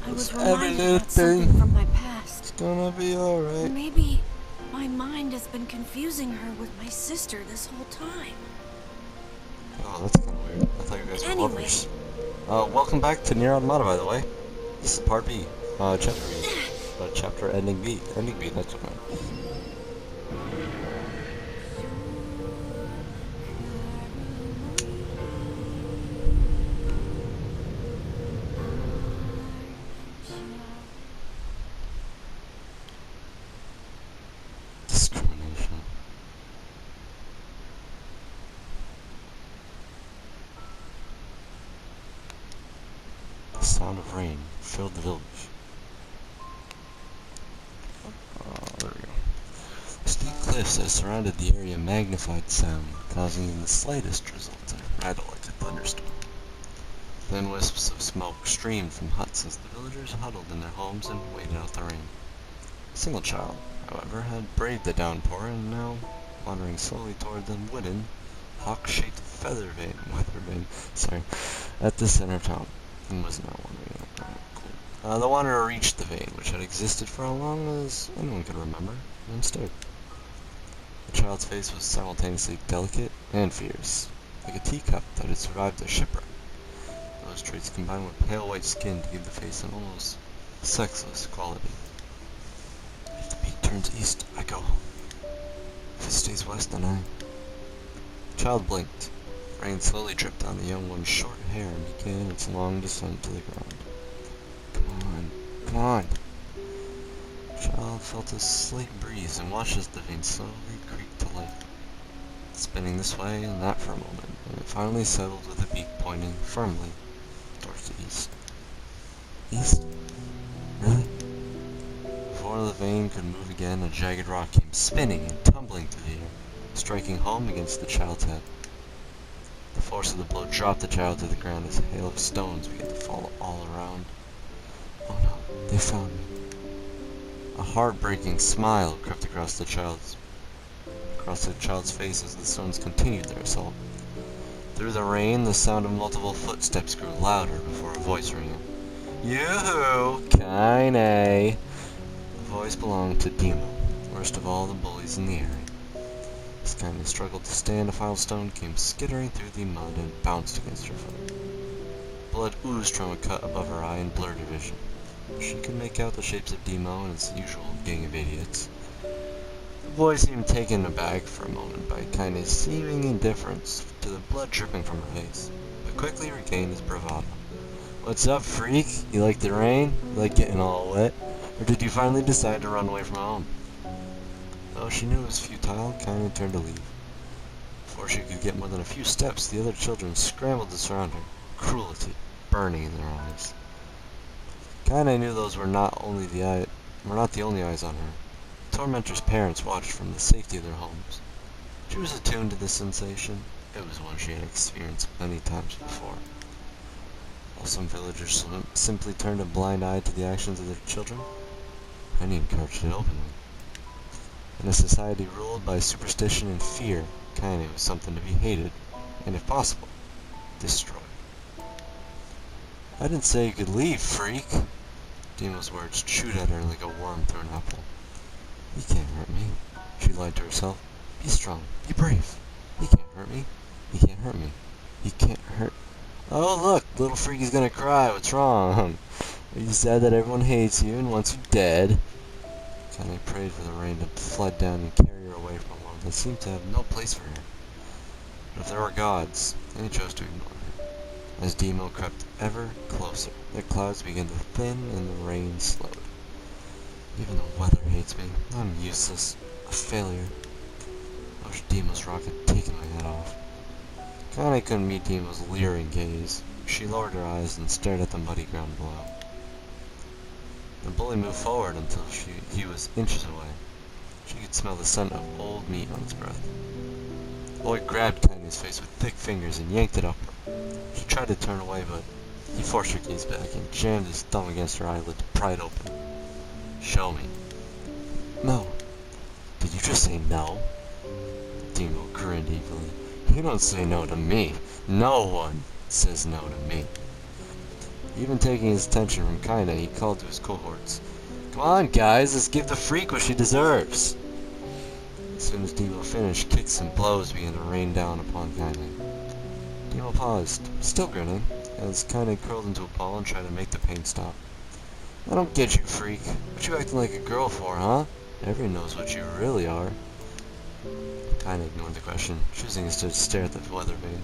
I was reminded about something from my past. It's gonna be alright. Maybe my mind has been confusing her with my sister this whole time. Oh, that's kind of weird. I thought you guys were Anyway. lovers. Welcome back to NieR Automata, by the way. This is part B. Chapter B. Chapter ending B. Ending B, that's what I meant. Discrimination. The sound of rain filled the village. There we go. The steep cliffs that surrounded the area magnified the sound, causing even the slightest drizzle to rattle like a thunderstorm. Thin wisps of smoke streamed from huts as the villagers huddled in their homes and waited out the rain. A single child, however, had braved the downpour and now wandering slowly toward the wooden, hawk-shaped weather vane, at the center of town, and was now wandering up. Cool. The wanderer reached the vein, which had existed for as long as anyone could remember, and stared. The child's face was simultaneously delicate and fierce, like a teacup that had survived a shipwreck. Those traits combined with pale white skin to give the face an almost sexless quality. If the beat turns east, I go home. If it stays west, then I... The child blinked. Rain slowly dripped on the young one's short hair and began its long descent to the ground. Come on. The child felt a slight breeze and watched as the vein slowly creaked to life, spinning this way and that for a moment, and it finally settled with a beak pointing firmly towards the east. East? Really? Before the vein could move again, a jagged rock came spinning and tumbling through the air, striking home against the child's head. The force of the blow dropped the child to the ground as a hail of stones began to fall all around. Oh no, they found me. A heartbreaking smile crept across the child's face as the stones continued their assault. Through the rain, the sound of multiple footsteps grew louder before a voice rang out. Yoo-hoo! Kaine! The voice belonged to Demo, worst of all the bullies in the area. As Kaine struggled to stand, a final stone came skittering through the mud and bounced against her foot. Blood oozed from a cut above her eye and blurred her vision. She could make out the shapes of Demo and his usual gang of idiots. The boy seemed taken aback for a moment by Kaine's seeming indifference to the blood dripping from her face, but quickly regained his bravado. What's up, freak? You like the rain? You like getting all wet? Or did you finally decide to run away from home? Though she knew it was futile, Kaine turned to leave. Before she could get more than a few steps, the other children scrambled to surround her, cruelty burning in their eyes. Kaine knew those were not the only eyes on her. The tormentor's parents watched from the safety of their homes. She was attuned to this sensation. It was one she had experienced many times before. While some villagers simply turned a blind eye to the actions of their children, many encouraged it openly. In a society ruled by superstition and fear, Kaine was something to be hated, and if possible, destroyed. I didn't say you could leave, freak! Demo's words chewed at her like a worm through an apple. He can't hurt me, she lied to herself. Be strong, be brave. He can't hurt me. He can't hurt me. He can't hurt... Oh look, little freaky's gonna cry, what's wrong? Are you sad that everyone hates you and wants you dead? Kaine prayed for the rain to flood down and carry her away from a world that seemed to have no place for her. But if there were gods, they chose to ignore her. As Demo crept ever closer, the clouds began to thin and the rain slowed. Even the weather hates me. I'm useless. A failure. I wish Demo's rock had taken my head off. Kaine couldn't meet Demo's leering gaze. She lowered her eyes and stared at the muddy ground below. The bully moved forward until he was inches away. She could smell the scent of old meat on his breath. The boy grabbed Kaine's face with thick fingers and yanked it upward. She tried to turn away, but he forced her gaze back and jammed his thumb against her eyelid to pry it open. Show me. No. Did you just say no? Demo grinned evilly. You don't say no to me. No one says no to me. Even taking his attention from Kaine, he called to his cohorts. Come on, guys, let's give the freak what she deserves! As soon as Demo finished, kicks and blows began to rain down upon Kaine. Demo paused, still grinning, as Kaine curled into a ball and tried to make the pain stop. I don't get you, freak. What you acting like a girl for, huh? Everyone knows what you really are. Kaine ignored the question, choosing instead to stare at the weather vane.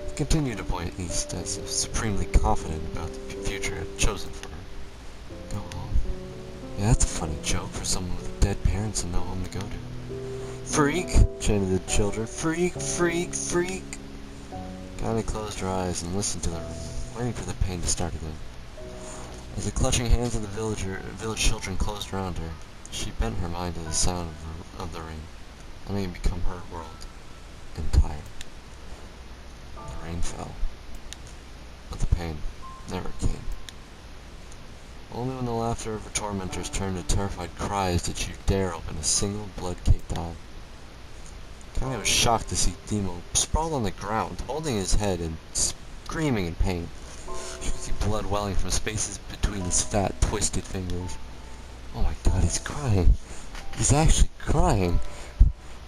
He continued to point east, as if supremely confident about the future had chosen for her. Go home. Yeah, that's a funny joke for someone with dead parents and no home to go to. Freak! Chanted the children. Freak! Freak! Freak! Kaine closed her eyes and listened to the rain, waiting for the pain to start again. As the clutching hands of the village children closed around her, she bent her mind to the sound of the rain, letting it become her world entire. The rain fell, but the pain never came. Only when the laughter of her tormentors turned to terrified cries did she dare open a single blood-caked eye. Kaine was shocked to see Demo sprawled on the ground, holding his head and screaming in pain. She could see blood welling from spaces between his fat, twisted fingers. Oh my god, he's crying. He's actually crying.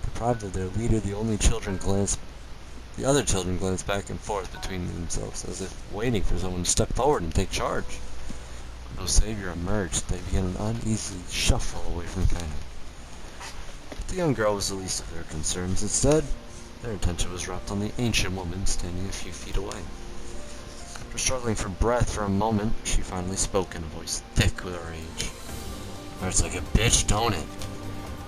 Deprived of their leader, the other children glanced back and forth between themselves, as if waiting for someone to step forward and take charge. When no savior emerged, they began an uneasy shuffle away from Kaine. But the young girl was the least of their concerns. Instead, their attention was wrapped on the ancient woman standing a few feet away. After struggling for breath for a moment, she finally spoke in a voice thick with rage. Hurts like a bitch, don't it?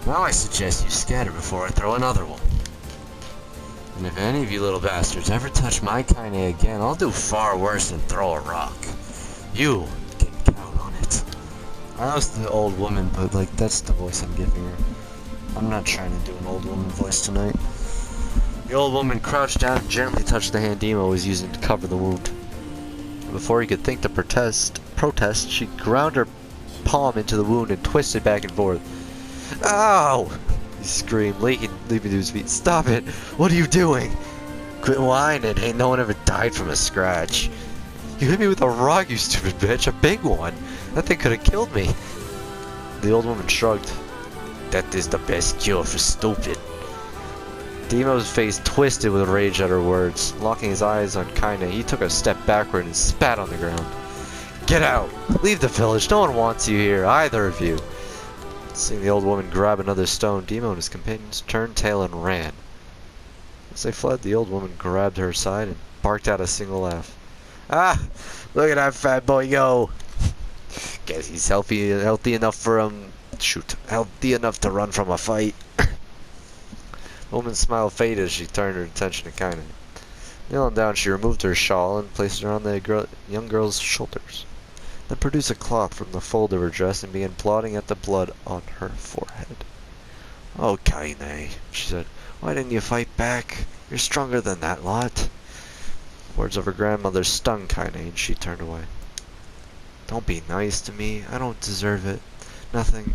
Now I suggest you scatter before I throw another one. And if any of you little bastards ever touch my Kaine again, I'll do far worse than throw a rock. You can count on it. I know it's the old woman, but that's the voice I'm giving her. I'm not trying to do an old woman voice tonight. The old woman crouched down and gently touched the hand Demo was using to cover the wound. Before he could think to protest, she ground her palm into the wound and twisted back and forth. Ow! He screamed, leaping to his feet. Stop it! What are you doing? Quit whining. Ain't no one ever died from a scratch. You hit me with a rock, you stupid bitch. A big one. That thing could have killed me. The old woman shrugged. That is the best cure for stupid. Demo's face twisted with rage at her words. Locking his eyes on Kaine, he took a step backward and spat on the ground. Get out! Leave the village! No one wants you here, either of you! Seeing the old woman grab another stone, Demo and his companions turned tail and ran. As they fled, the old woman grabbed her side and barked out a single laugh. Ah! Look at that fat boy go! Guess he's healthy enough for healthy enough to run from a fight. The woman's smile faded as she turned her attention to Kaine. Kneeling down, she removed her shawl and placed it around the young girl's shoulders. Then produced a cloth from the fold of her dress and began blotting at the blood on her forehead. Oh, Kaine, she said, why didn't you fight back? You're stronger than that lot. Words of her grandmother stung Kaine, and she turned away. Don't be nice to me. I don't deserve it. Nothing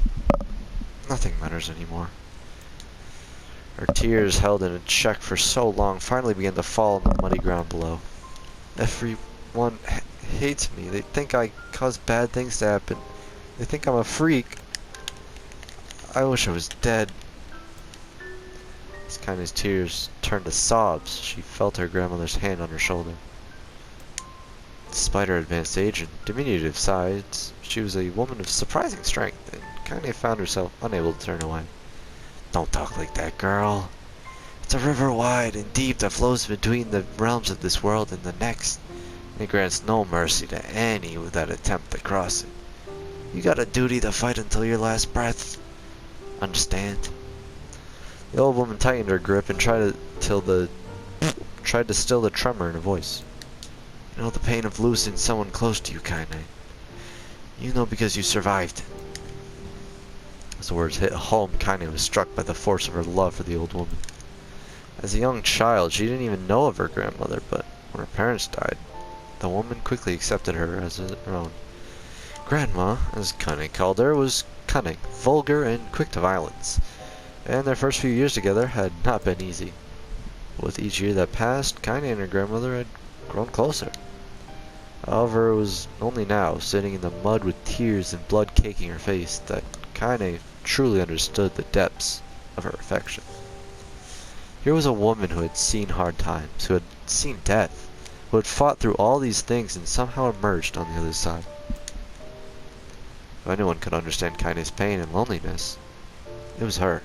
matters anymore. Her tears, held in check for so long, finally began to fall on the muddy ground below. Everyone hates me. They think I cause bad things to happen. They think I'm a freak. I wish I was dead. As Kaine's tears turned to sobs, she felt her grandmother's hand on her shoulder. Despite her advanced age and diminutive size, she was a woman of surprising strength, and Kaine found herself unable to turn away. Don't talk like that, girl. It's a river wide and deep that flows between the realms of this world and the next. And it grants no mercy to any that attempt to cross it. You got a duty to fight until your last breath. Understand? The old woman tightened her grip and tried to still the tremor in her voice. You know the pain of losing someone close to you, Kaine. You know because you survived it. As the words hit home, Kaine was struck by the force of her love for the old woman. As a young child, she didn't even know of her grandmother, but when her parents died, the woman quickly accepted her as her own. Grandma, as Kaine called her, was cunning, vulgar, and quick to violence, and their first few years together had not been easy. With each year that passed, Kaine and her grandmother had grown closer. However, it was only now, sitting in the mud with tears and blood caking her face, that Kaine truly understood the depths of her affection. Here was a woman who had seen hard times, who had seen death, who had fought through all these things and somehow emerged on the other side. If anyone could understand Kaine's pain and loneliness, it was her.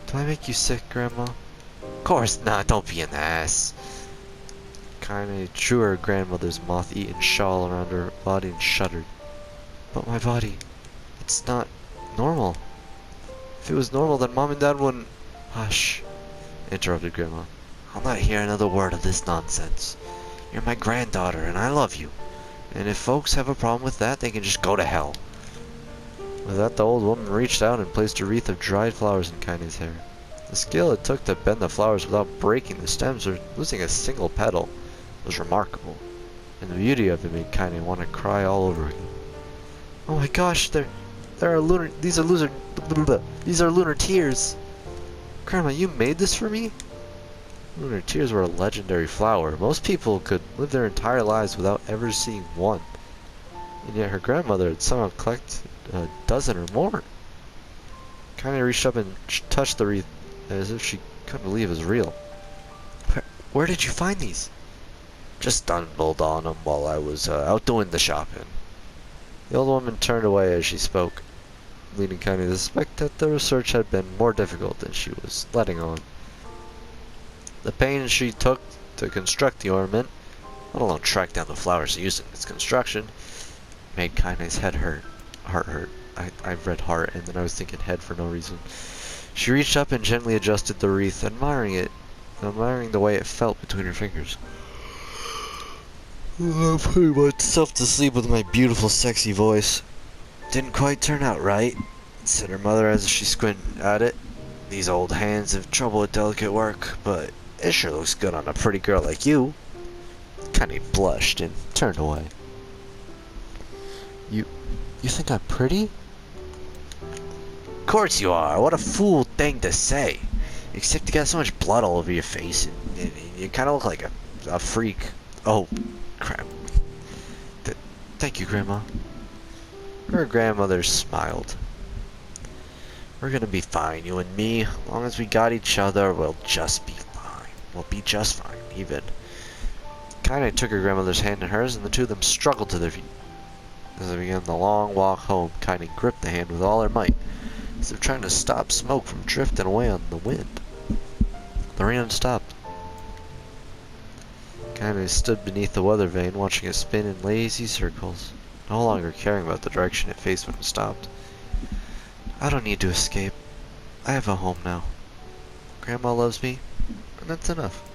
Do I make you sick, Grandma? Of course not, don't be an ass. Kaine drew her grandmother's moth-eaten shawl around her body and shuddered. But my body, it's not normal. If it was normal, then Mom and Dad wouldn't... Hush, interrupted Grandma. I'll not hear another word of this nonsense. You're my granddaughter, and I love you. And if folks have a problem with that, they can just go to hell. With that, the old woman reached out and placed a wreath of dried flowers in Kaine's hair. The skill it took to bend the flowers without breaking the stems or losing a single petal was remarkable, and the beauty of it made Kaine want to cry all over again. Oh my gosh, these are lunar tears. Grandma, you made this for me? Lunar tears were a legendary flower. Most people could live their entire lives without ever seeing one, and yet her grandmother had somehow collected a dozen or more. Kaine reached up and touched the wreath as if she couldn't believe it was real. Where did you find these? Just stumbled on them while I was out doing the shopping. The old woman turned away as she spoke, leading Kaine to suspect that the research had been more difficult than she was letting on. The pains she took to construct the ornament, let alone track down the flowers used in its construction, made Kaine's heart hurt. I read heart and then I was thinking head for no reason. She reached up and gently adjusted the wreath, admiring the way it felt between her fingers. I put myself to sleep with my beautiful, sexy voice. Didn't quite turn out right, said her mother as she squinted at it. These old hands have trouble with delicate work, but it sure looks good on a pretty girl like you. Kaine blushed and turned away. You think I'm pretty? Of course you are. What a fool thing to say. Except you got so much blood all over your face, and you kind of look like a freak. Oh, crap. Thank you, Grandma. Her grandmother smiled. We're gonna be fine, you and me. As long as we got each other, we'll just be fine. We'll be just fine, even. Kaine took her grandmother's hand in hers, and the two of them struggled to their feet. As they began the long walk home, Kaine gripped the hand with all her might, as if trying to stop smoke from drifting away on the wind. The rain had stopped. Kaine stood beneath the weather vane, watching it spin in lazy circles, no longer caring about the direction it faced when it stopped. I don't need to escape. I have a home now. Grandma loves me, and that's enough.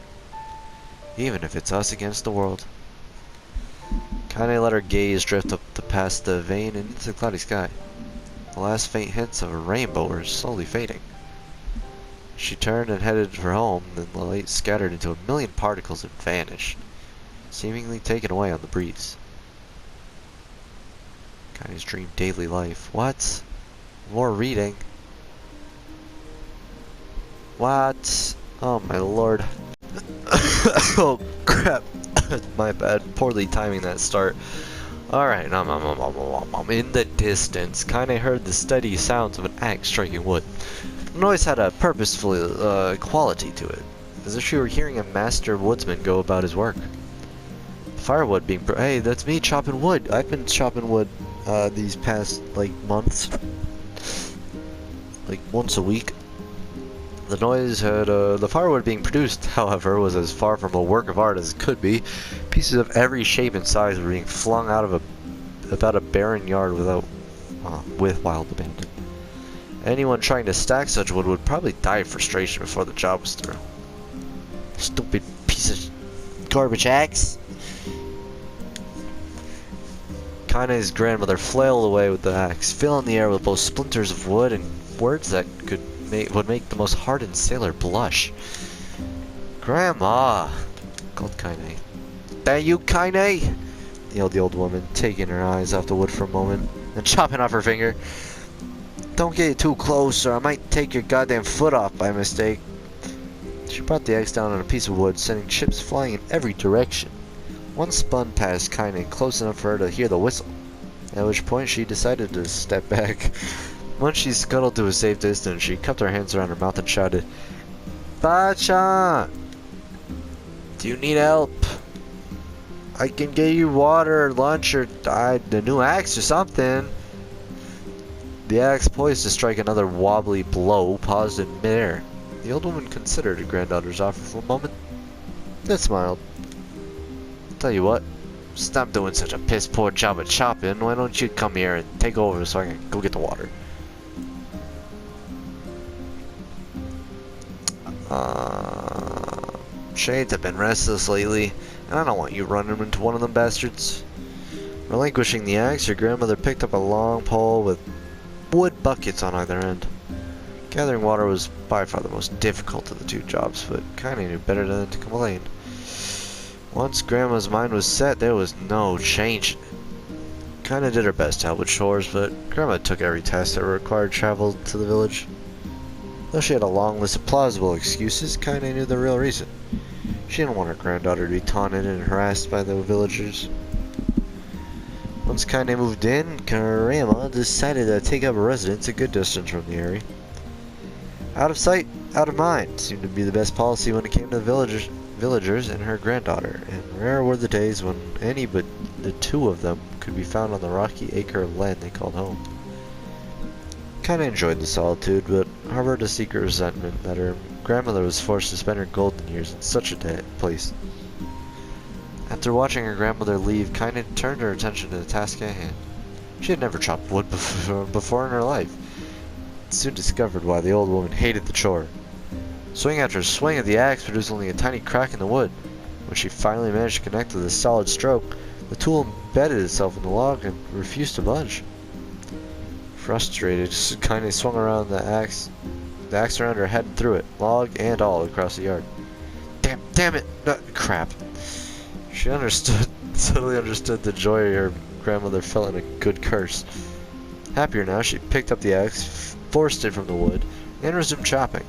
Even if it's us against the world. Kaine let her gaze drift up past the vane and into the cloudy sky. The last faint hints of a rainbow were slowly fading. She turned and headed for home, then the light scattered into a million particles and vanished, seemingly taken away on the breeze. Kaine's dream daily life. What? More reading. What? Oh my lord. Oh crap. My bad. Poorly timing that start. Alright, in the distance, Kaine heard the steady sounds of an axe striking wood. The noise had a purposeful quality to it, as if she were hearing a master woodsman go about his work. Firewood being hey, that's me chopping wood. I've been chopping wood these past months, once a week. The noise had the firewood being produced, however, was as far from a work of art as it could be. Pieces of every shape and size were being flung out of about a barren yard with wild abandon. Anyone trying to stack such wood would probably die of frustration before the job was through. Stupid piece of garbage axe. Kaine's grandmother flailed away with the axe, filling the air with both splinters of wood and words that would make the most hardened sailor blush. Grandma, called Kaine. That you, Kaine? Yelled the old woman, taking her eyes off the wood for a moment, and chopping off her finger. Don't get too close, or I might take your goddamn foot off by mistake. She brought the axe down on a piece of wood, sending chips flying in every direction. One spun past Kainen close enough for her to hear the whistle, at which point she decided to step back. Once she scuttled to a safe distance, she cupped her hands around her mouth and shouted, "Ba-chan! Do you need help? I can get you water, lunch, or the new axe or something." The axe, poised to strike another wobbly blow, paused in midair. The old woman considered her granddaughter's offer for a moment, then smiled. "Tell you what, stop doing such a piss-poor job of chopping. Why don't you come here and take over so I can go get the water?" Shades have been restless lately, and I don't want you running into one of them bastards. Relinquishing the axe, your grandmother picked up a long pole with wood buckets on either end. Gathering water was by far the most difficult of the two jobs, but Kaine knew better than to complain. Once Grandma's mind was set, there was no changing it. Kaine did her best to help with chores, but Grandma took every task that required travel to the village. Though she had a long list of plausible excuses, Kaine knew the real reason. She didn't want her granddaughter to be taunted and harassed by the villagers. Once Kaine moved in, Grandma decided to take up residence a good distance from the area. Out of sight, out of mind seemed to be the best policy when it came to the villagers and her granddaughter, and rare were the days when any but the two of them could be found on the rocky acre of land they called home. Kaine enjoyed the solitude, but harbored a secret resentment that her grandmother was forced to spend her golden years in such a place. After watching her grandmother leave, Kaine turned her attention to the task at hand. She had never chopped wood before in her life, and soon discovered why the old woman hated the chore. Swing after swing of the axe produced only a tiny crack in the wood. When she finally managed to connect with a solid stroke, the tool embedded itself in the log and refused to budge. Frustrated, Kaine swung around the axe around her head and threw it, log and all, across the yard. Damn it! Crap. She suddenly understood the joy her grandmother felt in a good curse. Happier now, she picked up the axe, forced it from the wood, and resumed chopping.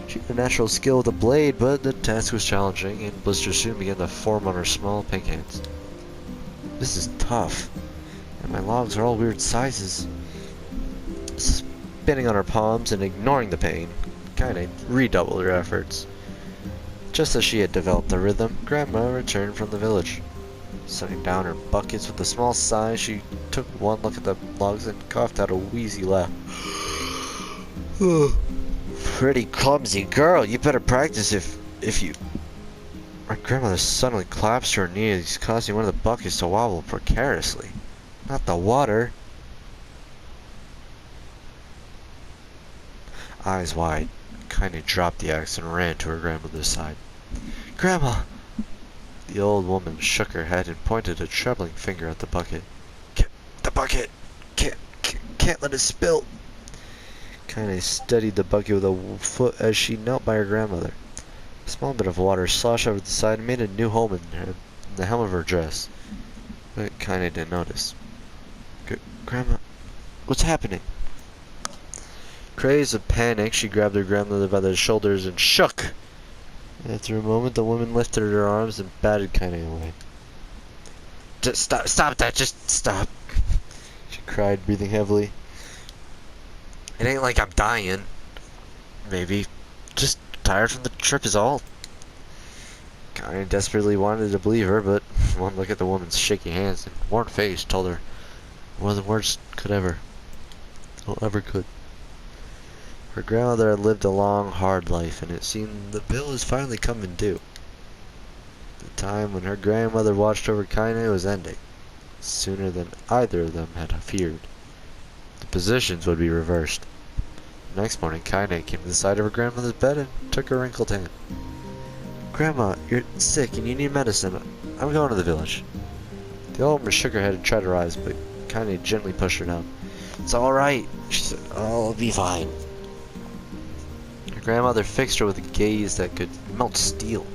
She had a natural skill with a blade, but the task was challenging, and blisters soon began to form on her small pink hands. "This is tough, and my logs are all weird sizes." Spinning on her palms and ignoring the pain, Kaine redoubled her efforts. Just as she had developed the rhythm, Grandma returned from the village. Setting down her buckets with a small sigh, she took one look at the logs and coughed out a wheezy laugh. "Pretty clumsy girl. You better practice if you..." My grandmother suddenly collapsed to her knees, causing one of the buckets to wobble precariously. "Not the water." Eyes wide, Kaine dropped the axe and ran to her grandmother's side. "Grandma!" The old woman shook her head and pointed a trembling finger at the bucket. "Get the bucket! Can't let it spill!" Kaine steadied the bucket with a foot as she knelt by her grandmother. A small bit of water sloshed over the side and made a new home in the hem of her dress. But Kaine didn't notice. Grandma, what's happening?" Crazed with panic, she grabbed her grandmother by the shoulders and shook. After a moment, the woman lifted her arms and batted Kaine away. "Just stop that, just stop," she cried, breathing heavily. "It ain't like I'm dying. Maybe. Just tired from the trip is all." Kaine desperately wanted to believe her, but one look at the woman's shaky hands and worn face told her more than words ever could. Her grandmother had lived a long, hard life, and it seemed the bill was finally coming due. The time when her grandmother watched over Kaine was ending, sooner than either of them had feared. The positions would be reversed. The next morning, Kaine came to the side of her grandmother's bed and took her wrinkled hand. "Grandma, you're sick and you need medicine. I'm going to the village." The old woman shook her head and tried to rise, but Kaine gently pushed her down. "It's all right," she said. "I'll be fine." Her grandmother fixed her with a gaze that could melt steel.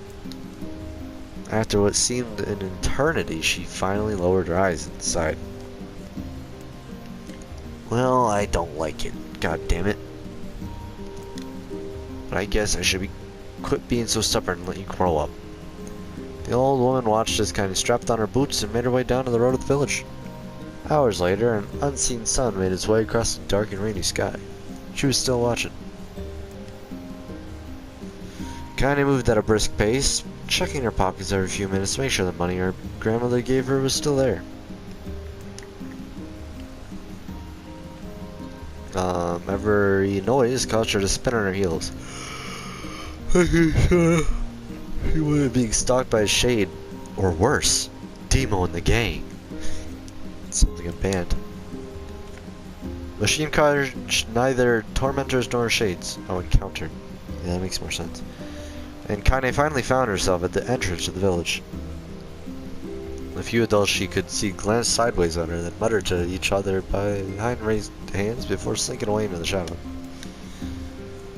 After what seemed an eternity, she finally lowered her eyes and sighed. "Well, I don't like it, god damn it. But I guess I should quit being so stubborn and let you grow up." The old woman watched as Kaine strapped on her boots and made her way down to the road of the village. Hours later, an unseen sun made its way across the dark and rainy sky. She was still watching. Kaine moved at a brisk pace, checking her pockets every few minutes to make sure the money her grandmother gave her was still there. Every noise caused her to spin on her heels. She wasn't being stalked by a shade, or worse, Demo and the gang. It sounds like a band. Machine cars neither tormentors nor shades. Oh, encountered. Yeah, that makes more sense. And Kaine finally found herself at the entrance to the village. The few adults she could see glanced sideways at her, then muttered to each other behind raised hands before slinking away into the shadow.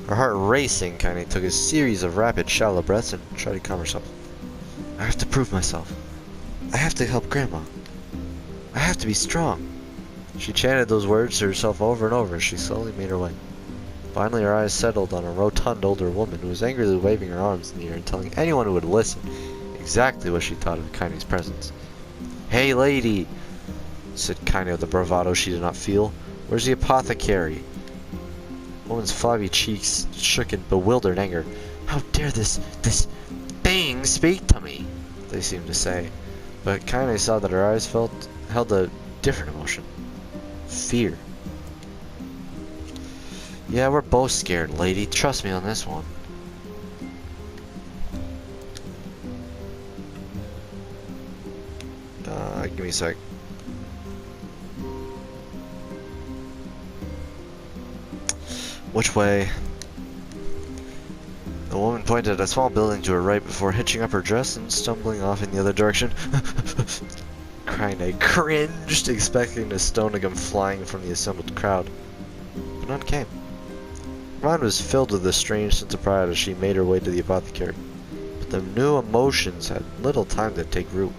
Her heart racing, Kaine took a series of rapid, shallow breaths and tried to calm herself. I have to prove myself. I have to help Grandma. I have to be strong. She chanted those words to herself over and over as she slowly made her way. Finally, her eyes settled on a rotund older woman who was angrily waving her arms in the air and telling anyone who would listen exactly what she thought of Kaine's presence. Hey, lady, said Kaine with a bravado she did not feel. Where's the apothecary? The woman's flabby cheeks shook in bewildered anger. How dare this thing speak to me? They seemed to say. But Kaine saw that her eyes held a different emotion. Fear. Yeah, we're both scared, lady. Trust me on this one. Give me a sec. Which way? The woman pointed at a small building to her right before hitching up her dress and stumbling off in the other direction. Kaine cringed, expecting a stone to come flying from the assembled crowd. But none came. Her mind was filled with a strange sense of pride as she made her way to the apothecary. But the new emotions had little time to take root.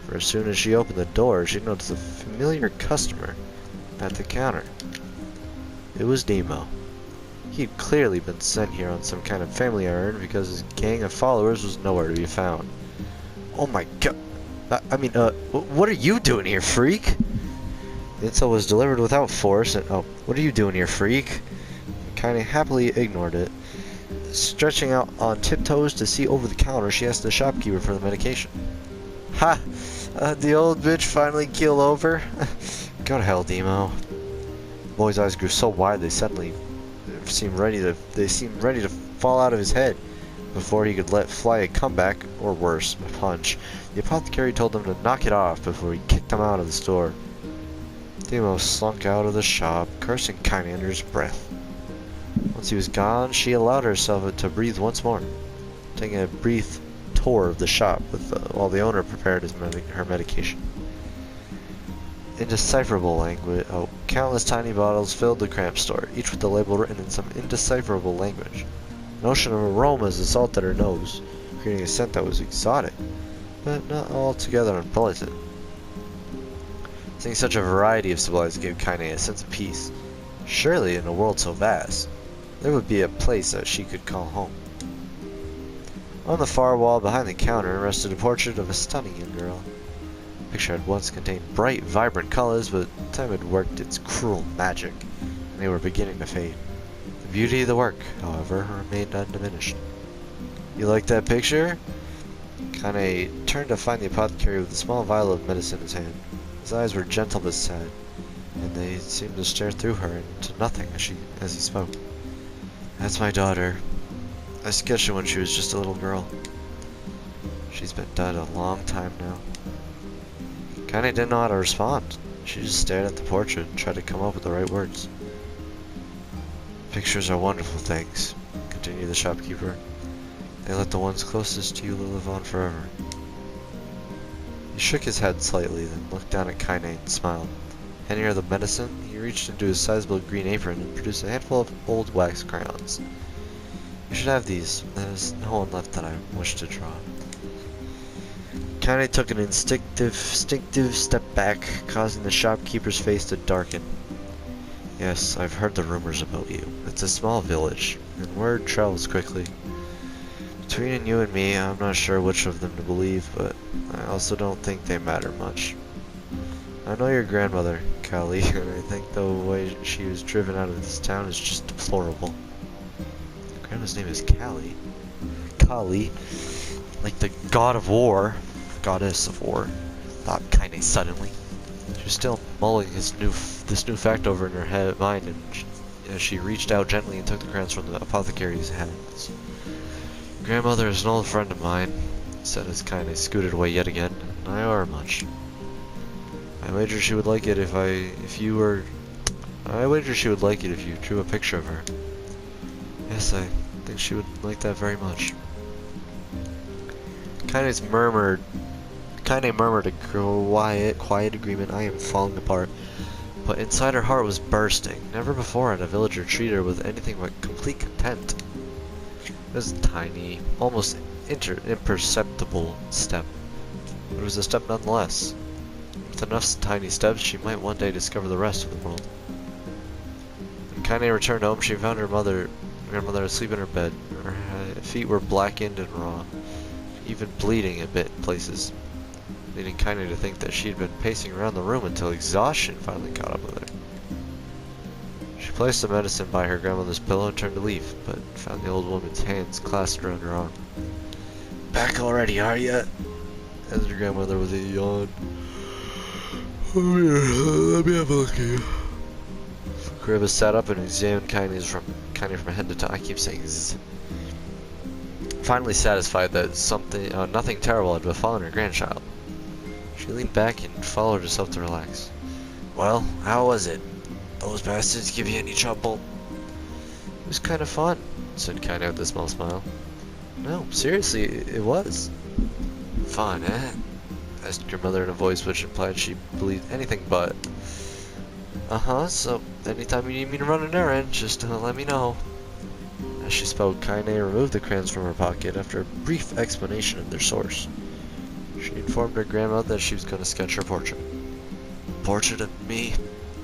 For as soon as she opened the door, she noticed a familiar customer at the counter. It was Demo. He had clearly been sent here on some kind of family errand because his gang of followers was nowhere to be found. Oh my god. What are you doing here, freak? The insult was delivered without force and, oh, what are you doing here, freak? Kaine happily ignored it. Stretching out on tiptoes to see over the counter, she asked the shopkeeper for the medication. Ha! The old bitch finally keeled over? Go to hell, Demo. The boy's eyes grew so wide they suddenly seemed ready to fall out of his head before he could let fly a comeback, or worse, a punch. The apothecary told him to knock it off before he kicked him out of the store. Demo slunk out of the shop, cursing Kaine under his breath. Once he was gone, she allowed herself to breathe once more, taking a brief tour of the shop while the owner prepared her medication. Indecipherable language. Oh, countless tiny bottles filled the cramped store, each with the label written in some indecipherable language. An ocean of aromas assaulted her nose, creating a scent that was exotic, but not altogether unpleasant. Seeing such a variety of supplies gave Kaine a sense of peace. Surely, in a world so vast, there would be a place that she could call home. On the far wall behind the counter rested a portrait of a stunning young girl. The picture had once contained bright, vibrant colors, but time had worked its cruel magic, and they were beginning to fade. The beauty of the work, however, remained undiminished. You like that picture? Kaine turned to find the apothecary with a small vial of medicine in his hand. His eyes were gentle but sad, and they seemed to stare through her into nothing as he spoke. That's my daughter. I sketched her when she was just a little girl. She's been dead a long time now. Kaine didn't know how to respond. She just stared at the portrait and tried to come up with the right words. Pictures are wonderful things, continued the shopkeeper. They let the ones closest to you live on forever. He shook his head slightly, then looked down at Kaine and smiled. Handing her the medicine, he reached into his sizable green apron and produced a handful of old wax crayons. You should have these. There's no one left that I wish to draw. Kaine took an instinctive step back, causing the shopkeeper's face to darken. Yes, I've heard the rumors about you. It's a small village, and word travels quickly. Between you and me, I'm not sure which of them to believe, but I also don't think they matter much. I know your grandmother, Callie, and I think the way she was driven out of this town is just deplorable. Grandma's name is Callie. Kali, like the god of war, goddess of war, thought kinda suddenly. She was still mulling this new fact over in her mind, and she reached out gently and took the crayons from the apothecary's hands. Grandmother is an old friend of mine, said as kinda scooted away yet again, and I owe her much. I wager she would like it if you drew a picture of her. Yes, I think she would like that very much. Kinda murmured a quiet agreement. I am falling apart. But inside her heart was bursting. Never before had a villager treated her with anything but complete contempt. It was a tiny, almost imperceptible step. But it was a step nonetheless. With enough tiny steps, she might one day discover the rest of the world. When Kaine returned home, she found her grandmother asleep in her bed. Her feet were blackened and raw, even bleeding a bit in places, leading Kaine to think that she had been pacing around the room until exhaustion finally caught up with her. She placed the medicine by her grandmother's pillow and turned to leave, but found the old woman's hands clasped around her arm. "Back already, are ya?" asked her grandmother with a yawn. "Oh yeah, let me have a look at you." Kariba sat up and examined Kaine from head to toe. I keep saying zzz. Finally satisfied that nothing terrible had befallen her grandchild, she leaned back and followed herself to relax. "Well, how was it? Those bastards give you any trouble?" "It was kind of fun," said Kaine with a small smile. "No, seriously, it was." "Fun, eh?" asked her mother in a voice which implied she believed anything but. "Uh-huh, so anytime you need me to run an errand, just let me know." As she spoke, Kaine removed the crayons from her pocket after a brief explanation of their source. She informed her grandmother that she was going to sketch her portrait. "Portrait of me?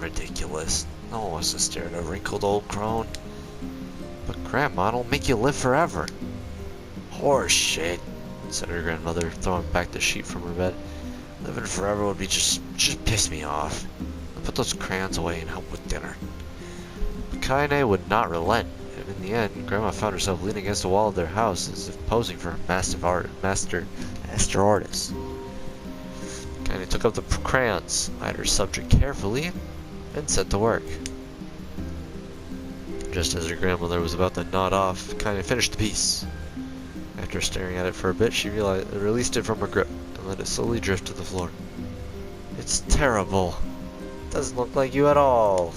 Ridiculous. No one wants to stare at a wrinkled old crone." "But Grandma, it'll make you live forever." "Horse shit," said her grandmother, throwing back the sheet from her bed. "Living forever would be just piss me off. Put those crayons away and help with dinner." But Kaine would not relent, and in the end, Grandma found herself leaning against the wall of their house as if posing for a master artist. Kaine took up the crayons, eyed her subject carefully, and set to work. Just as her grandmother was about to nod off, Kaine finished the piece. After staring at it for a bit, she released it from her grip and let it slowly drift to the floor. "It's terrible. Doesn't look like you at all."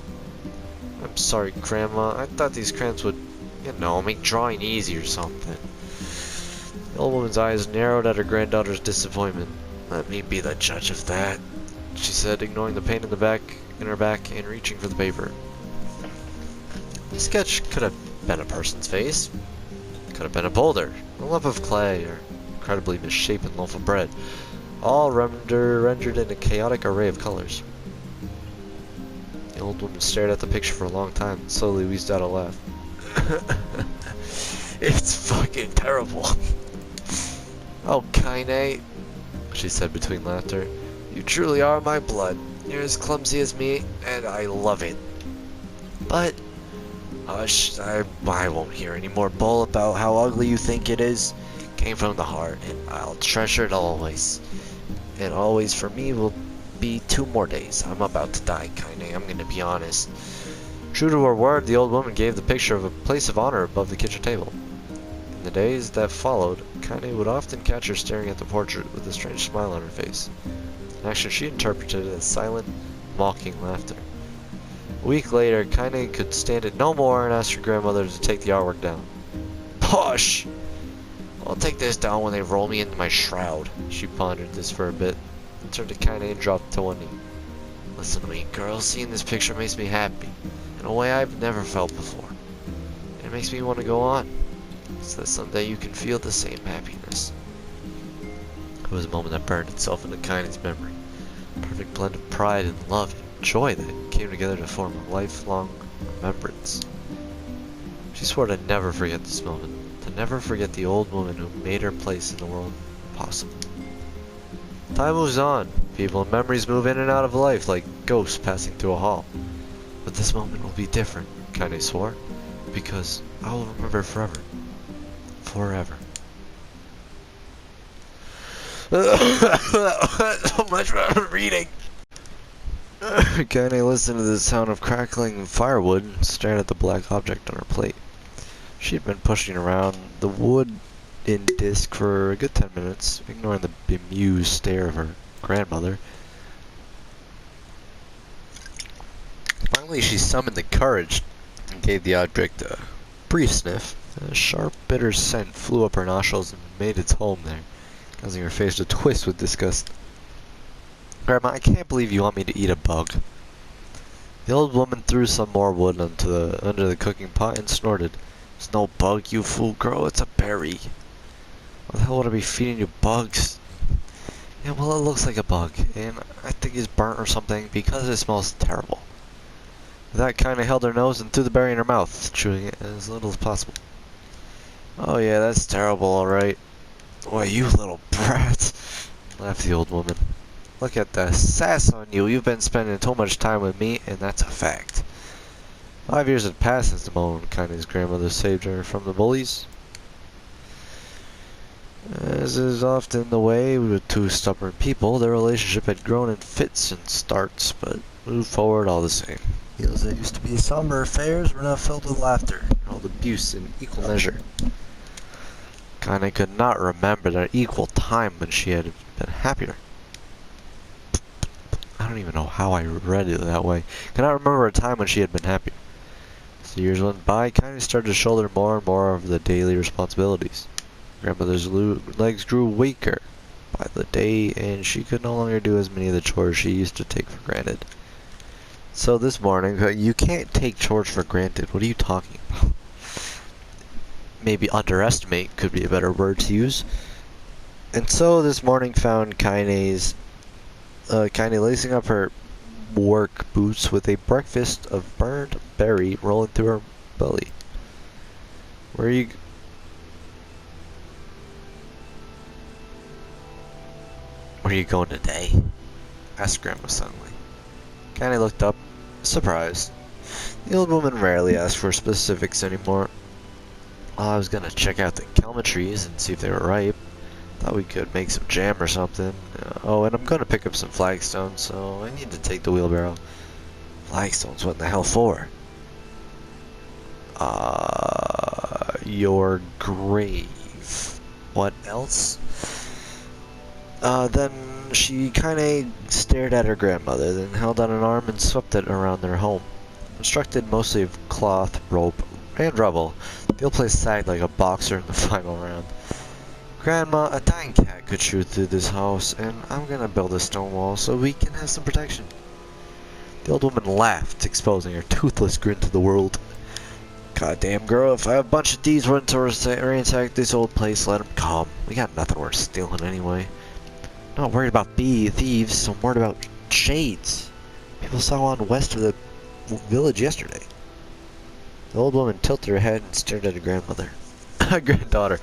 "I'm sorry, Grandma. I thought these crayons would, make drawing easy or something." The old woman's eyes narrowed at her granddaughter's disappointment. "Let me be the judge of that," she said, ignoring the pain in her back and reaching for the paper. The sketch could have been a person's face. It could have been a boulder, a lump of clay, or incredibly misshapen loaf of bread, all rendered in a chaotic array of colors. The old woman stared at the picture for a long time and slowly wheezed out a laugh. "It's fucking terrible." "Oh, Kaine," she said between laughter, "you truly are my blood. You're as clumsy as me, and I love it. But, hush, I won't hear any more bull about how ugly you think it is. It came from the heart, and I'll treasure it always. And always for me will be 2 more days. I'm about to die, Kaine. I'm gonna be honest." True to her word, the old woman gave the picture of a place of honor above the kitchen table. In the days that followed, Kaine would often catch her staring at the portrait with a strange smile on her face, an action she interpreted as silent, mocking laughter. A week later, Kaine could stand it no more and asked her grandmother to take the artwork down. "Push! I'll take this down when they roll me into my shroud." She pondered this for a bit, and turned to Kaine and dropped to one knee. "Listen to me, girl. Seeing this picture makes me happy, in a way I've never felt before. It makes me want to go on, so that someday you can feel the same happiness." It was a moment that burned itself into Kaine's memory, a perfect blend of pride and love and joy that came together to form a lifelong remembrance. She swore to never forget this moment, to to never forget the old woman who made her place in the world possible. Time moves on. People and memories move in and out of life like ghosts passing through a hall. But this moment will be different, Kaine swore, because I will remember forever. Forever. So much reading. Kaine listened to the sound of crackling firewood and stared at the black object on her plate. She had been pushing around the wood in disc for a good 10 minutes, ignoring the bemused stare of her grandmother. Finally, she summoned the courage and gave the object a brief sniff. A sharp, bitter scent flew up her nostrils and made its home there, causing her face to twist with disgust. Grandma, I can't believe you want me to eat a bug. The old woman threw some more wood under the cooking pot and snorted. It's no bug, you fool girl, it's a berry. What the hell would I be feeding you bugs? Yeah, well, it looks like a bug, and I think it's burnt or something because it smells terrible. With that, Kaine held her nose and threw the berry in her mouth, chewing it as little as possible. Oh yeah, that's terrible, alright. Why, you little brat, laughed the old woman. Look at the sass on you. You've been spending too much time with me, and that's a fact. 5 years had passed since the moment Kaine's grandmother saved her from the bullies. As is often the way with two stubborn people, their relationship had grown in fits and starts, but moved forward all the same. Meals that used to be somber affairs were now filled with laughter, and all abuse in equal measure. Kaine could not remember an equal time when she had been happier. I don't even know how I read it that way. Cannot remember a time when she had been happier. As the years went by, Kaine started to shoulder more and more of the daily responsibilities. Grandmother's legs grew weaker by the day, and she could no longer do as many of the chores she used to take for granted. So this morning, you can't take chores for granted. What are you talking about? Maybe underestimate could be a better word to use. And so this morning found Kaine lacing up her work boots with a breakfast of burned berry rolling through her belly. Where are you going today? Asked Grandma suddenly. Kaine looked up, surprised. The old woman rarely asked for specifics anymore. I was gonna check out the kelma trees and see if they were ripe. Thought we could make some jam or something. Oh, and I'm gonna pick up some flagstones, so I need to take the wheelbarrow. Flagstones? What in the hell for? Your grave. What else? Then she kinda stared at her grandmother, then held out an arm and swept it around their home. Constructed mostly of cloth, rope, and rubble, the old place sagged like a boxer in the final round. Grandma, a dying cat could shoot through this house, and I'm gonna build a stone wall so we can have some protection. The old woman laughed, exposing her toothless grin to the world. Goddamn girl, if I have a bunch of thieves running to ransack this old place, let them come. We got nothing worth stealing anyway. I'm not worried about thieves, I'm worried about shades. People saw one west of the village yesterday. The old woman tilted her head and stared at her grandmother. Granddaughter.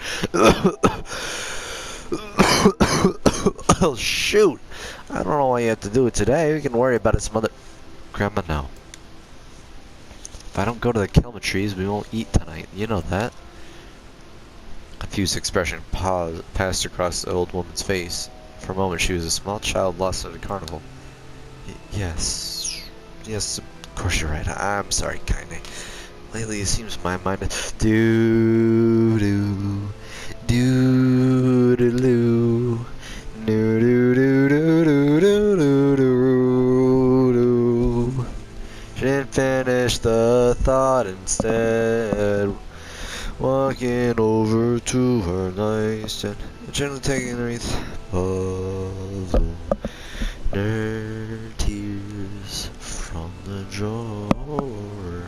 Oh, shoot. I don't know why you have to do it today. We can worry about it some other... Grandma, no. If I don't go to the kelma trees, we won't eat tonight. You know that. A confused expression passed across the old woman's face. For a moment, she was a small child lost at a carnival. Yes. Yes, of course you're right. I'm sorry, Kaine. Lately, it seems my mind is do-do, do-do-do, do-do-do-do-do-do-do-do. She didn't finish the thought instead, walking over to her nightstand, gently taking the wreath, puzzle, her tears from the drawer.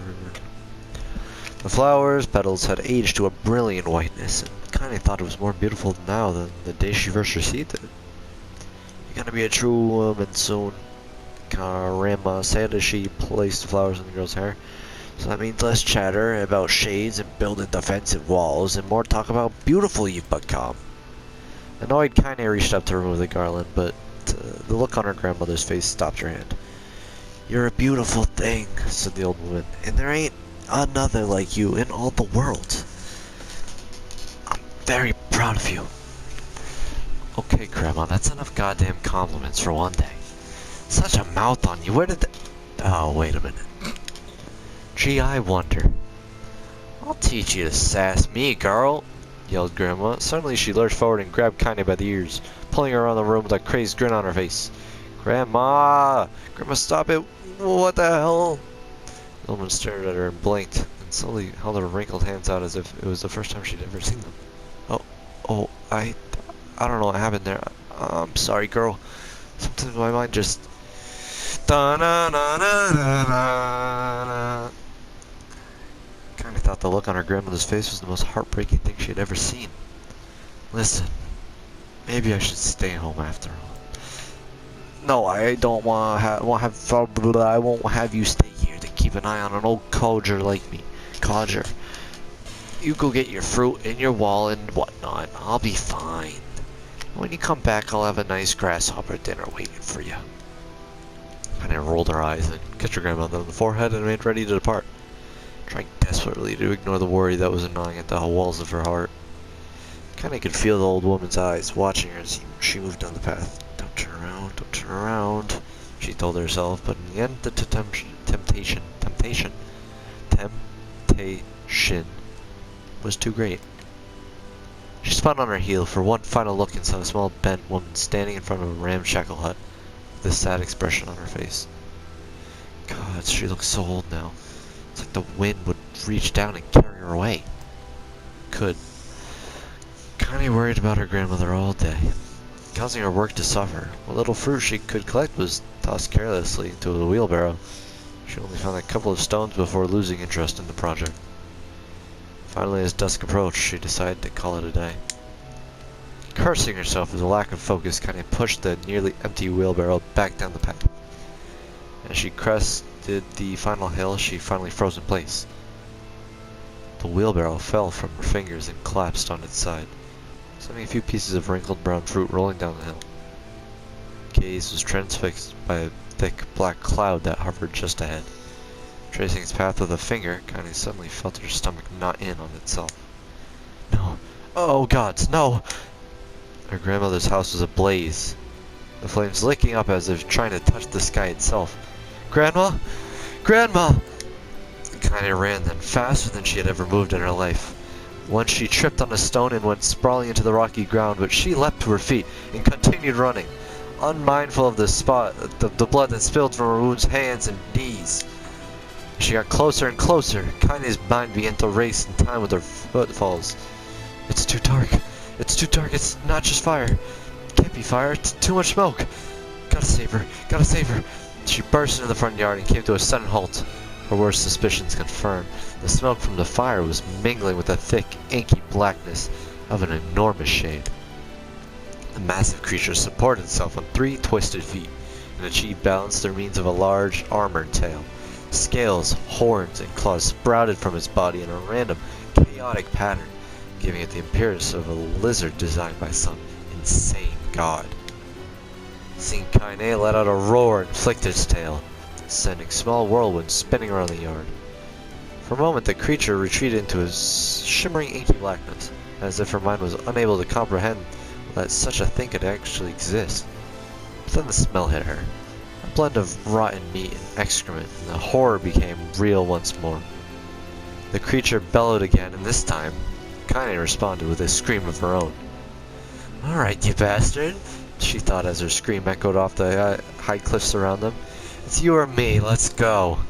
The flower's petals had aged to a brilliant whiteness, and Kaine thought it was more beautiful now than the day she first received it. You're gonna be a true woman soon, Grandma said as she placed the flowers in the girl's hair. So that means less chatter about shades and building defensive walls, and more talk about beautiful you've become. Annoyed, Kaine reached up to remove the garland, but the look on her grandmother's face stopped her hand. "You're a beautiful thing," said the old woman, "and there ain't another like you in all the world. I'm very proud of you." Okay, Grandma, that's enough goddamn compliments for one day. Such a mouth on you. Where did the... Oh, wait a minute. Gee, I wonder. I'll teach you to sass me, girl, yelled Grandma. Suddenly she lurched forward and grabbed Kaine by the ears, pulling her around the room with a crazed grin on her face. Grandma! Grandma, stop it! What the hell? The woman stared at her and blinked, and slowly held her wrinkled hands out as if it was the first time she'd ever seen them. I don't know what happened there. I'm sorry, girl. Something in my mind just... Da-na-na-na-na-na. Kinda thought the look on her grandmother's face was the most heartbreaking thing she had ever seen. Listen, maybe I should stay home after all. No, I don't want to I won't have you stay here to keep an eye on an old codger like me. Codger. You go get your fruit and your wall and whatnot. I'll be fine. When you come back, I'll have a nice grasshopper dinner waiting for you. Kinda rolled her eyes and kissed her grandmother on the forehead and made ready to depart, trying desperately to ignore the worry that was gnawing at the walls of her heart. Kinda could feel the old woman's eyes watching her as she moved down the path. Don't turn around, she told herself, but in the end the temptation was too great. She spun on her heel for one final look and saw a small bent woman standing in front of a ramshackle hut with a sad expression on her face. God, she looks so old now. It's like the wind would reach down and carry her away. Could. Kinda worried about her grandmother all day, causing her work to suffer. What little fruit she could collect was tossed carelessly into a wheelbarrow. She only found a couple of stones before losing interest in the project. Finally, as dusk approached, she decided to call it a day. Cursing herself for the lack of focus, Kaine pushed the nearly empty wheelbarrow back down the path. As she crested the final hill, she finally froze in place. The wheelbarrow fell from her fingers and collapsed on its side, sending a few pieces of wrinkled brown fruit rolling down the hill. Gaze was transfixed by a thick black cloud that hovered just ahead. Tracing its path with a finger, Kaine suddenly felt her stomach knot in on itself. No! Oh gods, no! Her grandmother's house was ablaze, the flames licking up as if trying to touch the sky itself. Grandma! Grandma! Kaine ran then, faster than she had ever moved in her life. Once she tripped on a stone and went sprawling into the rocky ground, but she leapt to her feet and continued running, unmindful of the blood that spilled from her wounds, hands, and knees. As she got closer and closer, Kaine's mind began to race in time with her footfalls. It's too dark. It's too dark. It's not just fire. It can't be fire. It's too much smoke. Gotta save her. Gotta save her. She burst into the front yard and came to a sudden halt. Her worst suspicions confirmed. The smoke from the fire was mingling with the thick, inky blackness of an enormous shade. The massive creature supported itself on 3 twisted feet and achieved balance through means of a large, armored tail. Scales, horns, and claws sprouted from its body in a random, chaotic pattern, giving it the appearance of a lizard designed by some insane god. Seeing Kaine let out a roar and flicked its tail, sending small whirlwinds spinning around the yard. For a moment the creature retreated into a shimmering inky blackness, as if her mind was unable to comprehend that such a thing could actually exist. But then the smell hit her. A blend of rotten meat and excrement, and the horror became real once more. The creature bellowed again, and this time, Kaine responded with a scream of her own. "Alright, you bastard," she thought as her scream echoed off the high cliffs around them. "It's you or me, let's go."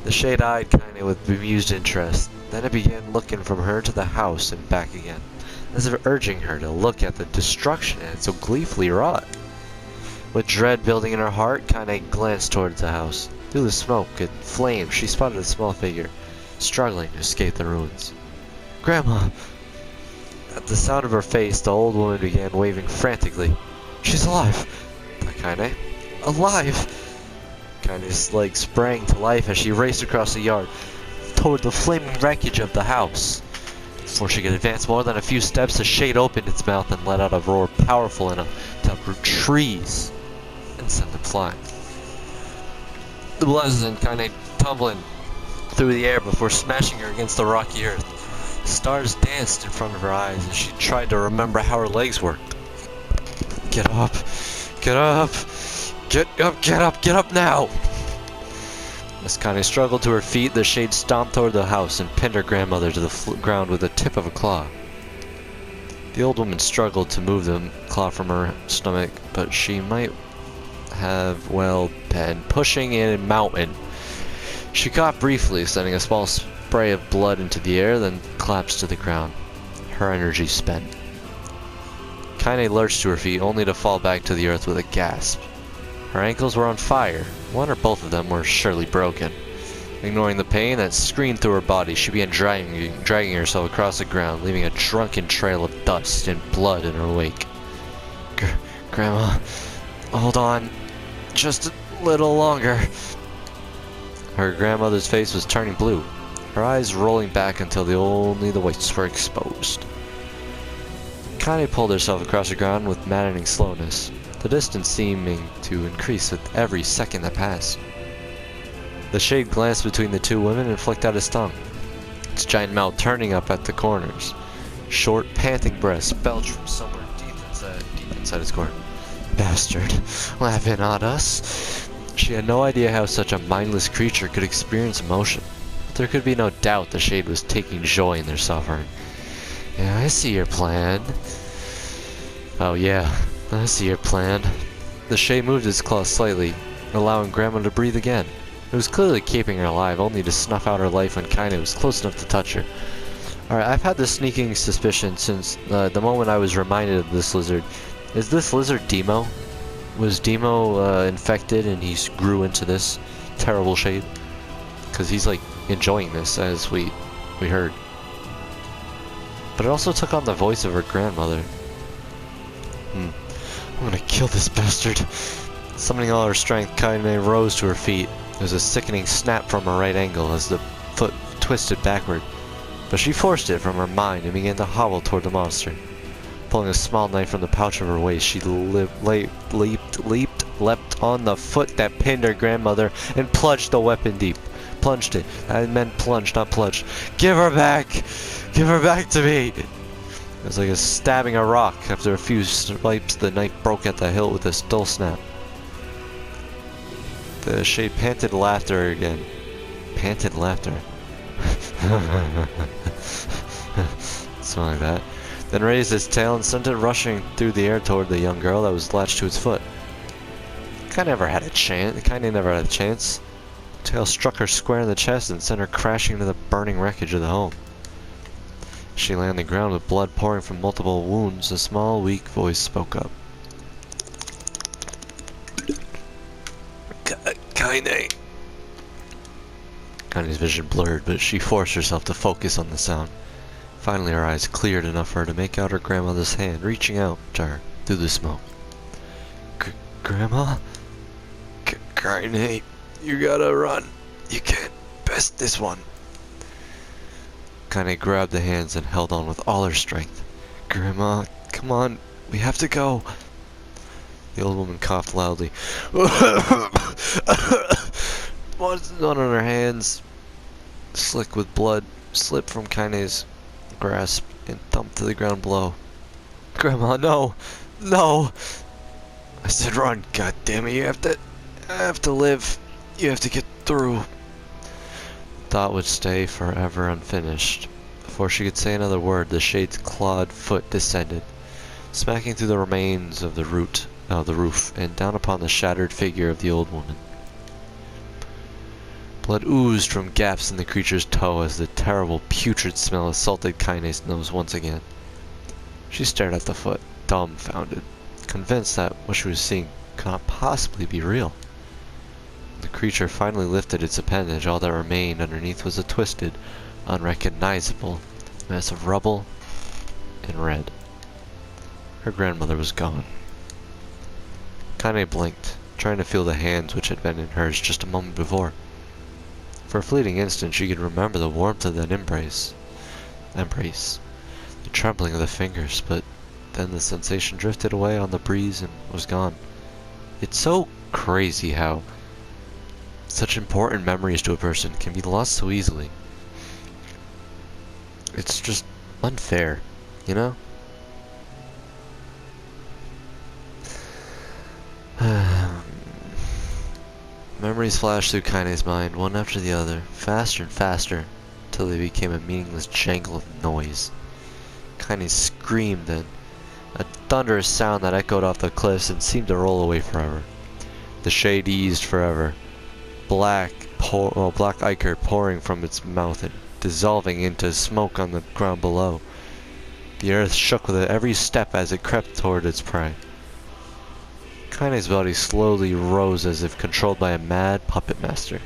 The shade eyed Kaine with bemused interest. Then it began looking from her to the house and back again, as if urging her to look at the destruction it had so gleefully wrought. With dread building in her heart, Kaine glanced towards the house. Through the smoke and flames, she spotted a small figure, struggling to escape the ruins. "Grandma!" At the sound of her face, the old woman began waving frantically. "She's alive!" thought Kaine. "Alive!" Kaine's legs sprang to life as she raced across the yard. toward the flaming wreckage of the house. Before she could advance more than a few steps, the shade opened its mouth and let out a roar powerful enough to uproot trees and send them flying. The blessing kind of tumbling through the air before smashing her against the rocky earth. Stars danced in front of her eyes as she tried to remember how her legs worked. Get up! Get up! Get up! Get up! Get up now! As Connie struggled to her feet, the shade stomped toward the house and pinned her grandmother to the ground with the tip of a claw. The old woman struggled to move the claw from her stomach, but she might have, well, been pushing a mountain. She caught briefly, sending a small spray of blood into the air, then collapsed to the ground, her energy spent. Kaine lurched to her feet, only to fall back to the earth with a gasp. Her ankles were on fire. One or both of them were surely broken. Ignoring the pain that screamed through her body, she began dragging herself across the ground, leaving a drunken trail of dust and blood in her wake. Grandma, hold on. Just a little longer. Her grandmother's face was turning blue, her eyes rolling back until only the whites were exposed. Connie pulled herself across the ground with maddening slowness, the distance seeming to increase with every second that passed. The shade glanced between the two women and flicked out its tongue, its giant mouth turning up at the corners. Short, panting breaths belched from somewhere deep inside its core. Bastard, laughing at us. She had no idea how such a mindless creature could experience emotion, but there could be no doubt the shade was taking joy in their suffering. Yeah, I see your plan. Oh yeah, I see your plan. The shade moved its claws slightly, allowing Grandma to breathe again. It was clearly keeping her alive, only to snuff out her life when Kaine was close enough to touch her. Alright, I've had this sneaking suspicion since the moment I was reminded of this lizard. Is this lizard Demo? Was Demo infected and he grew into this terrible shade? Because he's like enjoying this, as we heard. But it also took on the voice of her grandmother. I'm gonna kill this bastard. Summoning all her strength, Kaine rose to her feet. There was a sickening snap from her right ankle as the foot twisted backward. But she forced it from her mind and began to hobble toward the monster. Pulling a small knife from the pouch of her waist, she leapt on the foot that pinned her grandmother and plunged the weapon deep. Plunged it. I meant plunged, not plunged. Give her back! Give her back to me! It was like stabbing a rock. After a few swipes, the knife broke at the hilt with a dull snap. The shade panted laughter again. Panted laughter. Something like that. Then raised its tail and sent it rushing through the air toward the young girl that was latched to its foot. Kaine never had a chance. The tail struck her square in the chest and sent her crashing into the burning wreckage of the home. She lay on the ground with blood pouring from multiple wounds. A small, weak voice spoke up. Kaine. Kaine's vision blurred, but she forced herself to focus on the sound. Finally, her eyes cleared enough for her to make out her grandmother's hand reaching out to her through the smoke. Grandma? Kaine, you gotta run. You can't best this one. Kaine grabbed the hands and held on with all her strength. Grandma, come on, we have to go. The old woman coughed loudly. One on her hands, slick with blood, slipped from Kaine's grasp and thumped to the ground below. Grandma, no! No! I said run, god damn it, you have to live. You have to get through. The thought would stay forever unfinished. Before she could say another word, the shade's clawed foot descended, smacking through the remains of the roof and down upon the shattered figure of the old woman. Blood oozed from gaps in the creature's toe as the terrible, putrid smell assaulted Kaine's nose once again. She stared at the foot, dumbfounded, convinced that what she was seeing could not possibly be real. The creature finally lifted its appendage. All that remained underneath was a twisted, unrecognizable mass of rubble and red. Her grandmother was gone. Kaine blinked, trying to feel the hands which had been in hers just a moment before. For a fleeting instant, she could remember the warmth of that embrace. The trembling of the fingers, but then the sensation drifted away on the breeze and was gone. It's so crazy how such important memories to a person can be lost so easily. It's just unfair, you know? Memories flashed through Kaine's mind, one after the other, faster and faster, until they became a meaningless jangle of noise. Kaine screamed then, a thunderous sound that echoed off the cliffs and seemed to roll away forever. The shade eased forever, black ichor pouring from its mouth and dissolving into smoke on the ground below. The earth shook with every step as it crept toward its prey. Kaine's body slowly rose as if controlled by a mad puppet master.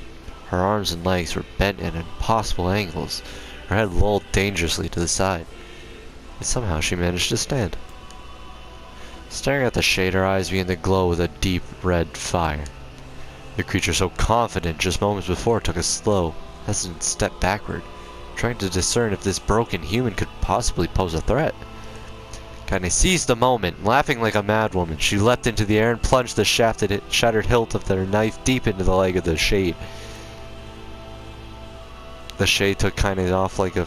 Her arms and legs were bent at impossible angles, her head lolled dangerously to the side. Yet somehow she managed to stand. Staring at the shade, her eyes began to glow with a deep red fire. The creature, so confident just moments before, took a slow, hesitant step backward, trying to discern if this broken human could possibly pose a threat. Kaine seized the moment. Laughing like a madwoman, she leapt into the air and plunged the shattered hilt of their knife deep into the leg of the shade. The shade shook Kaine off like a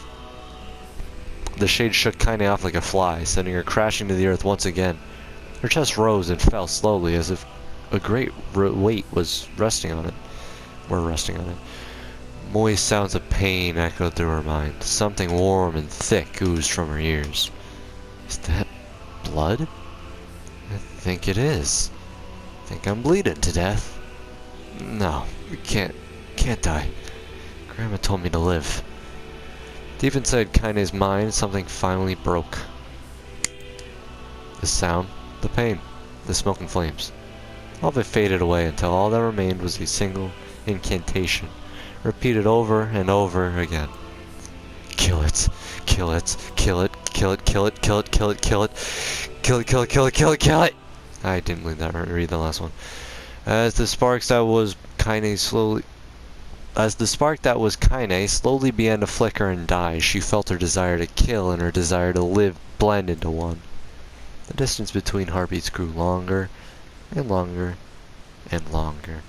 fly, sending her crashing to the earth once again. Her chest rose and fell slowly, as if a great weight was resting on it. Moist sounds of pain echoed through her mind. Something warm and thick oozed from her ears. Is that blood? I think it is. I think I'm bleeding to death. No, we can't die. Grandma told me to live. Deep inside Kaine's mind, something finally broke. The sound, the pain, the smoking flames. All of it faded away until all that remained was a single incantation, repeated over and over again. Kill it, kill it, kill it, kill it, kill it, kill it, kill it, kill it, kill it, kill it, kill it, kill it, kill it. I didn't read the last one. As the spark that was Kaine slowly began to flicker and die, she felt her desire to kill and her desire to live blend into one. The distance between heartbeats grew longer and longer and longer.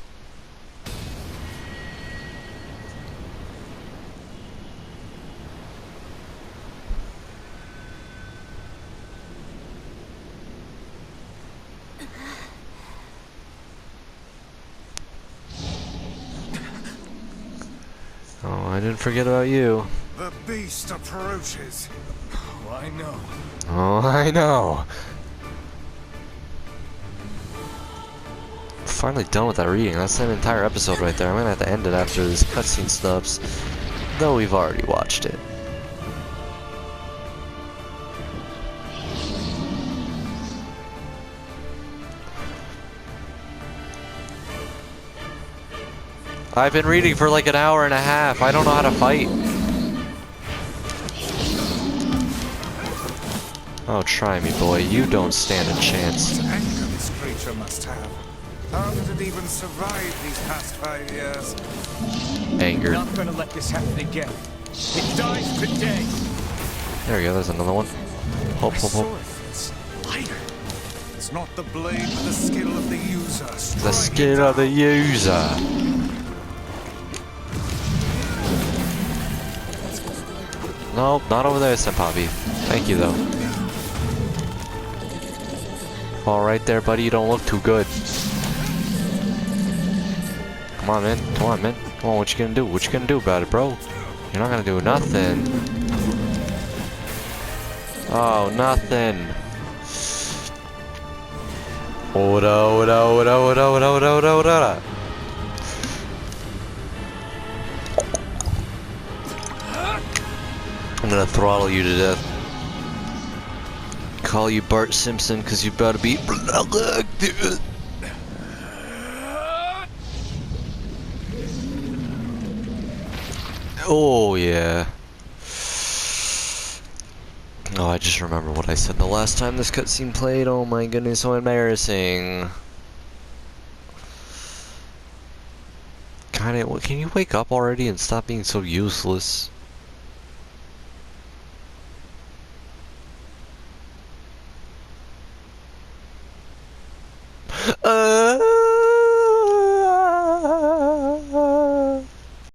Oh, I didn't forget about you. The beast approaches. Oh, I know. Oh, I know. Finally done with that reading. That's an entire episode right there. I'm gonna have to end it after this cutscene stubs, though we've already watched it. I've been reading for like an hour and a half. I don't know how to fight. Oh, try me, boy. You don't stand a chance. What anger this creature must have. How did it even survive these past 5 years? Anger. Not gonna let this happen again. It dies today. There we go. There's another one. Hope, hope, hope. Sword feels lighter. It's not the blade, but the skill of the user. The skill of the user. Nope, not over there, Senpapi. Thank you, though. All right there, buddy. You don't look too good. Come on, man. Come on, man. Come on, what you gonna do? What you gonna do about it, bro? You're not gonna do nothing. Oh, nothing. Oda, oda, oda, oda, oda, oda, oda, oda. I'm gonna throttle you to death. Call you Bart Simpson because you better be. Oh yeah. Oh, I just remember what I said the last time this cutscene played. Oh my goodness, so embarrassing. Kaine, can you wake up already and stop being so useless?